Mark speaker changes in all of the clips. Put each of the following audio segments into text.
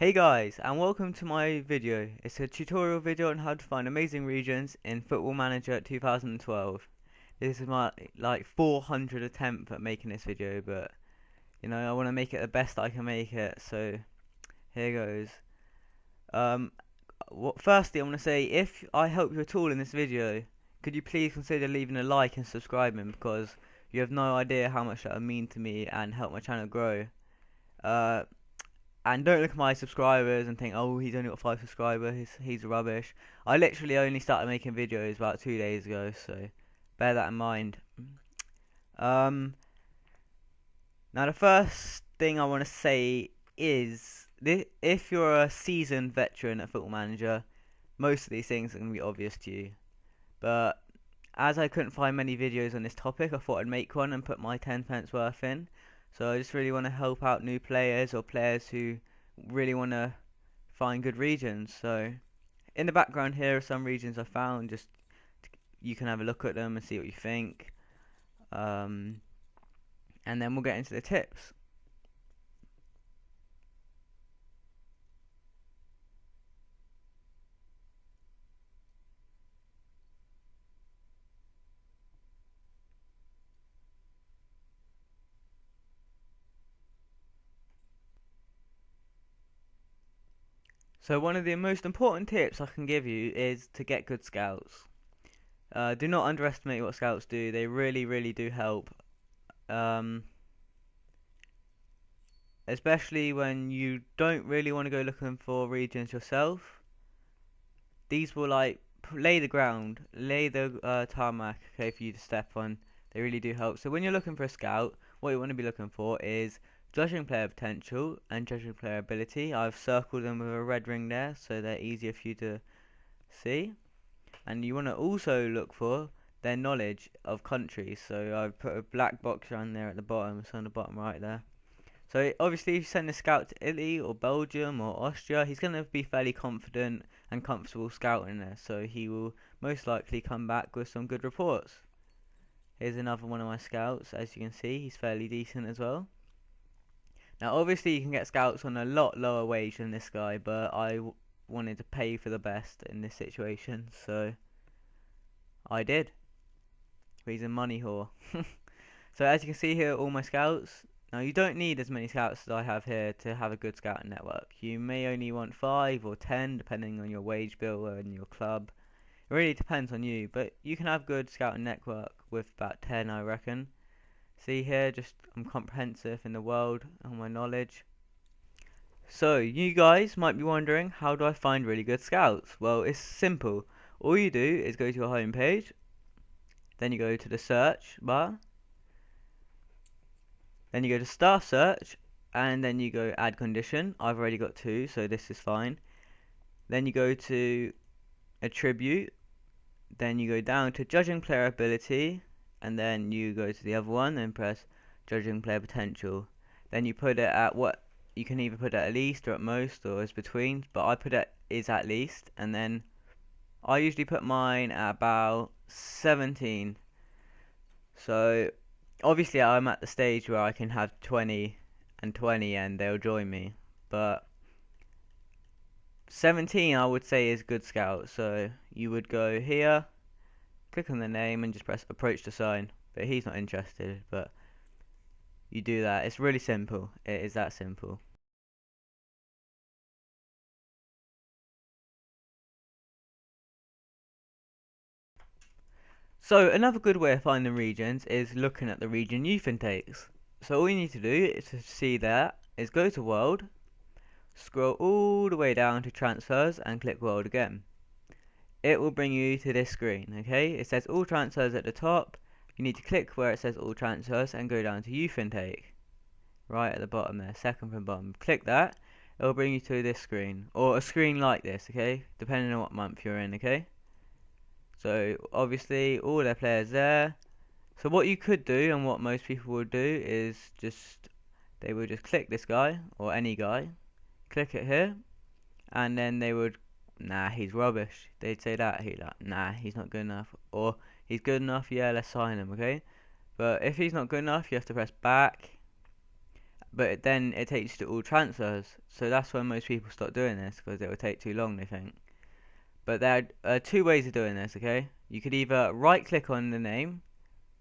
Speaker 1: Hey guys, and welcome to my video. It's a tutorial video on how to find amazing regions in Football Manager 2012. This is my 400 attempt at making this video, but I want to make it the best I can make it. So here goes. Firstly, I want to say, if I help you at all in this video, could you please consider leaving a like and subscribing, because you have no idea how much that would mean to me and help my channel grow. Uh, And don't look at my subscribers and think, oh, he's only got 5 subscribers, he's rubbish. I literally only started making videos about 2 days ago, so bear that in mind. Um, Now the first thing I want to say is, if you're a seasoned veteran at Football Manager, most of these things are going to be obvious to you. But as I couldn't find many videos on this topic, I thought I'd make one and put my 10 pence worth in. So I just really want to help out new players or players who really want to find good regions. So in the background here are some regions I found. Just you can have a look at them and see what you think. And then we'll get into the tips. So one of the most important tips I can give you is to get good scouts. Do not underestimate what scouts do. They really, really do help. Especially when you don't really want to go looking for regions yourself. These will lay the ground, lay the tarmac, okay, for you to step on. They really do help. So when you're looking for a scout, what you want to be looking for is judging player potential and judging player ability. I've circled them with a red ring there, so they're easier for you to see. And you want to also look for their knowledge of countries. So I've put a black box around there at the bottom. It's on the bottom right there. So obviously, if you send a scout to Italy or Belgium or Austria, he's going to be fairly confident and comfortable scouting there. So he will most likely come back with some good reports. Here's another one of my scouts. As you can see, he's fairly decent as well. Now obviously you can get scouts on a lot lower wage than this guy, but I wanted to pay for the best in this situation, so I did. He's a money whore. So as you can see here, all my scouts. Now you don't need as many scouts as I have here to have a good scouting network. You may only want 5 or 10 depending on your wage bill and your club. It really depends on you, but you can have good scouting network with about 10, I reckon. See here, just I'm comprehensive in the world and my knowledge. So you guys might be wondering, how do I find really good scouts? Well, it's simple. All you do is go to your home page, then you go to the search bar, then you go to staff search, and then you go add condition. I've already got 2, so this is fine. Then you go to attribute, then you go down to judging player ability, and then you go to the other one and press judging player potential. Then you put it at what you can either put it at least or at most or as between, but I put it is at least, and then I usually put mine at about 17. So obviously I'm at the stage where I can have 20 and 20 and they'll join me, but 17 I would say is good scout. So you would go here, click on the name and just press approach to sign, but he's not interested, but you do that. It's really simple. It is that simple. So another good way of finding regions is looking at the region youth intakes. So all you need to do is to see that is go to world, scroll all the way down to transfers and click world again. It will bring you to this screen, okay? It says all transfers at the top. You need to click where it says all transfers and go down to youth intake. Right at the bottom there, second from bottom. Click that. It will bring you to this screen, or a screen like this, okay? Depending on what month you're in, okay? So obviously all their players there. So what you could do, and what most people would do, is they would just click this guy or any guy, click it here, and then they would, nah, he's rubbish. They'd say that, nah, he's not good enough, or he's good enough, yeah, let's sign him, okay? But if he's not good enough, you have to press back, but then it takes you to all transfers. So that's when most people stop doing this because it will take too long, they think. But there are two ways of doing this, okay? You could either right click on the name,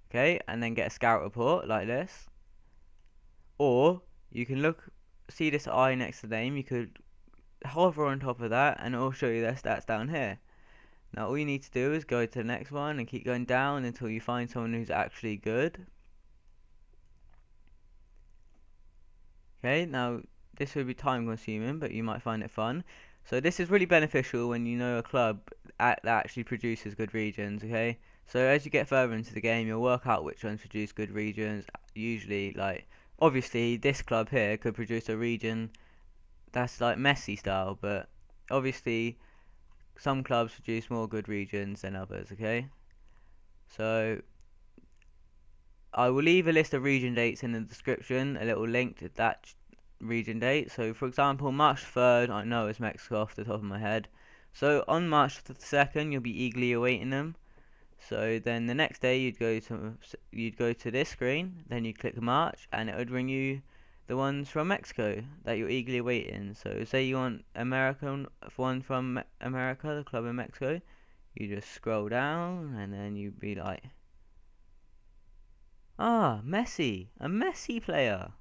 Speaker 1: okay, and then get a scout report like this, or you can see this eye next to the name, you could hover on top of that and it'll show you their stats down here. Now all you need to do is go to the next one and keep going down until you find someone who's actually good. Okay, now this will be time consuming, but you might find it fun. So this is really beneficial when you know a club that actually produces good regions, okay? So as you get further into the game, you'll work out which ones produce good regions. Usually, like, obviously this club here could produce a region that's like Messi style, but obviously some clubs produce more good regions than others, okay? So I will leave a list of region dates in the description, a little link to that region date. So for example, March 3rd, I know it's Mexico off the top of my head. So on March the 2nd, you'll be eagerly awaiting them. So then the next day you'd go to this screen, then you click March, and it would bring you the ones from Mexico that you're eagerly awaiting. So say you want American one from America, the club in Mexico, you just scroll down, and then you'd be like, ah, Messi, a Messi player.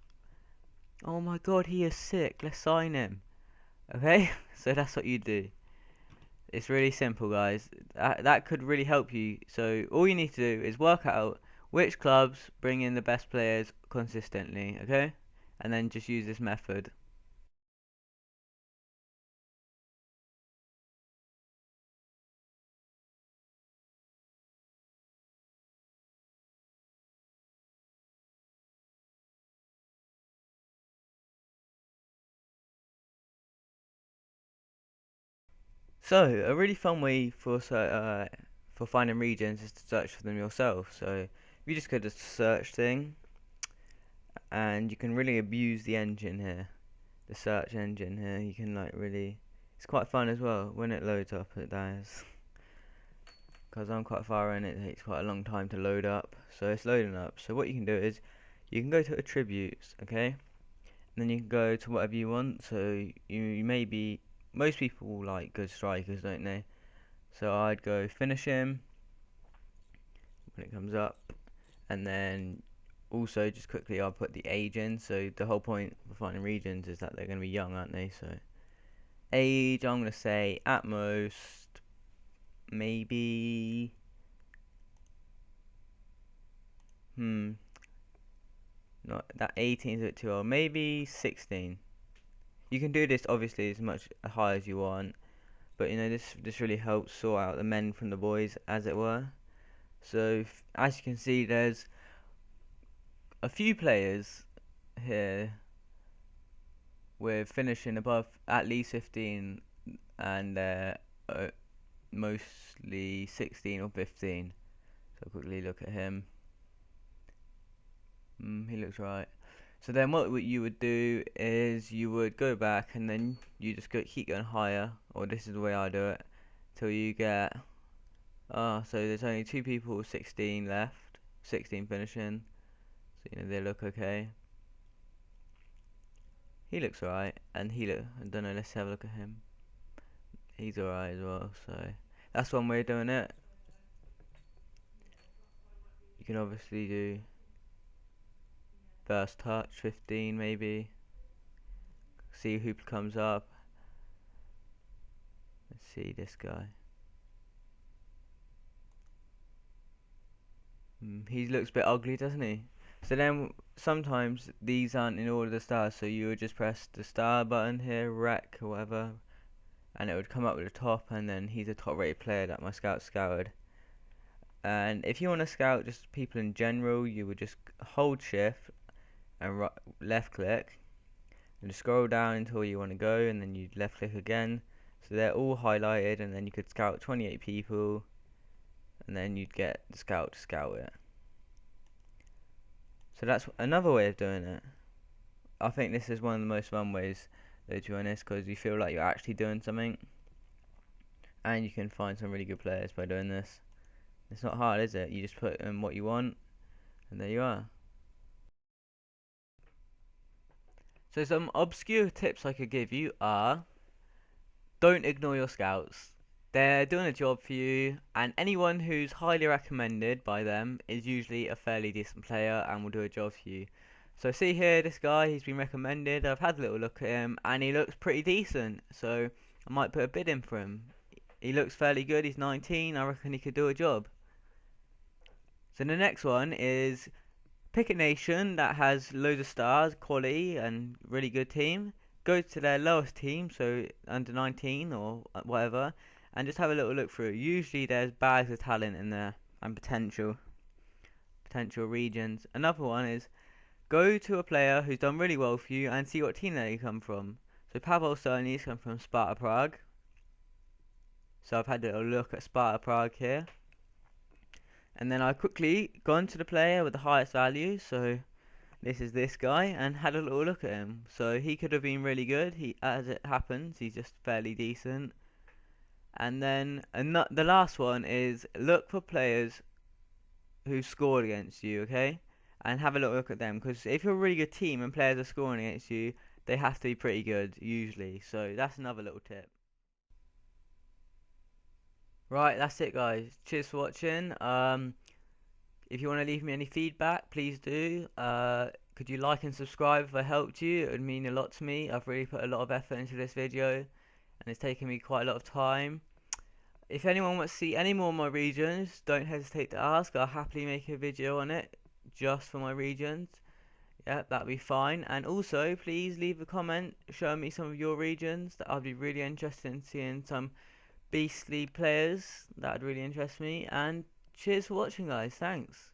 Speaker 1: Oh my god, he is sick. Let's sign him. Okay, so that's what you do. It's really simple, guys. That could really help you. So all you need to do is work out which clubs bring in the best players consistently, okay? And then just use this method. So a really fun way for finding regions is to search for them yourself. So you just go to the search thing, and you can really abuse the engine here, the search engine here. You can like really, it's quite fun as well when it loads up. It does. Because I'm quite far in, it takes quite a long time to load up. So it's loading up. So what you can do is you can go to attributes, okay, and then you can go to whatever you want. So you maybe, most people like good strikers, don't they? So I'd go finish him when it comes up, and then also just quickly I'll put the age in. So the whole point of finding regions is that they're going to be young, aren't they? So age, I'm going to say at most maybe not that 18 is a bit too old. Maybe 16. You can do this obviously as much high as you want, but you know this really helps sort out the men from the boys, as it were. So as you can see, there's a few players here with finishing above at least 15, and mostly 16 or 15. So I'll quickly look at him. He looks right. So then what you would do is you would go back and then you just keep going higher, or this is the way I do it, till you get, so there's only two people with 16 left, 16 finishing, so you know they look okay. He looks alright, and I don't know, let's have a look at him. He's alright as well, so that's one way of doing it. You can obviously do first touch, 15 maybe, see who comes up. Let's see this guy. He looks a bit ugly, doesn't he? So then sometimes these aren't in order of stars, so you would just press the star button here, rec or whatever, and it would come up with the top, and then he's a top rated player that my scout scouted. And if you want to scout just people in general, you would just hold shift and left click and just scroll down until you want to go, and then you left click again, so they're all highlighted, and then you could scout 28 people, and then you'd get the scout to scout it. So that's another way of doing it. I think this is one of the most fun ways, though, to be honest, because you feel like you're actually doing something, and you can find some really good players by doing this. It's not hard, is it? You just put in what you want, and there you are. So some obscure tips I could give you are: don't ignore your scouts. They're doing a job for you, and anyone who's highly recommended by them is usually a fairly decent player and will do a job for you. So see here, this guy, he's been recommended. I've had a little look at him, and he looks pretty decent. So I might put a bid in for him. He looks fairly good. He's 19. I reckon he could do a job. So the next one is pick a nation that has loads of stars, quality, and really good team. Go to their lowest team, so under 19 or whatever, and just have a little look through. Usually there's bags of talent in there and potential regions. Another one is go to a player who's done really well for you and see what team they come from. So Pavel Cerny's come from Sparta Prague. So I've had a little look at Sparta Prague here. And then I quickly gone to the player with the highest value, so this is this guy, and had a little look at him. So he could have been really good. As it happens, he's just fairly decent. And then the last one is look for players who scored against you, okay? And have a little look at them, because if you're a really good team and players are scoring against you, they have to be pretty good usually. So that's another little tip. Right, that's it guys. Cheers for watching. If you want to leave me any feedback, please do. Could you like and subscribe if I helped you? It would mean a lot to me. I've really put a lot of effort into this video, and it's taken me quite a lot of time. If anyone wants to see any more of my regions, don't hesitate to ask. I'll happily make a video on it just for my regions. Yeah, that'd be fine. And also, please leave a comment showing me some of your regions. That I'd be really interested in seeing some beastly players. That'd really interest me. And cheers for watching guys, thanks.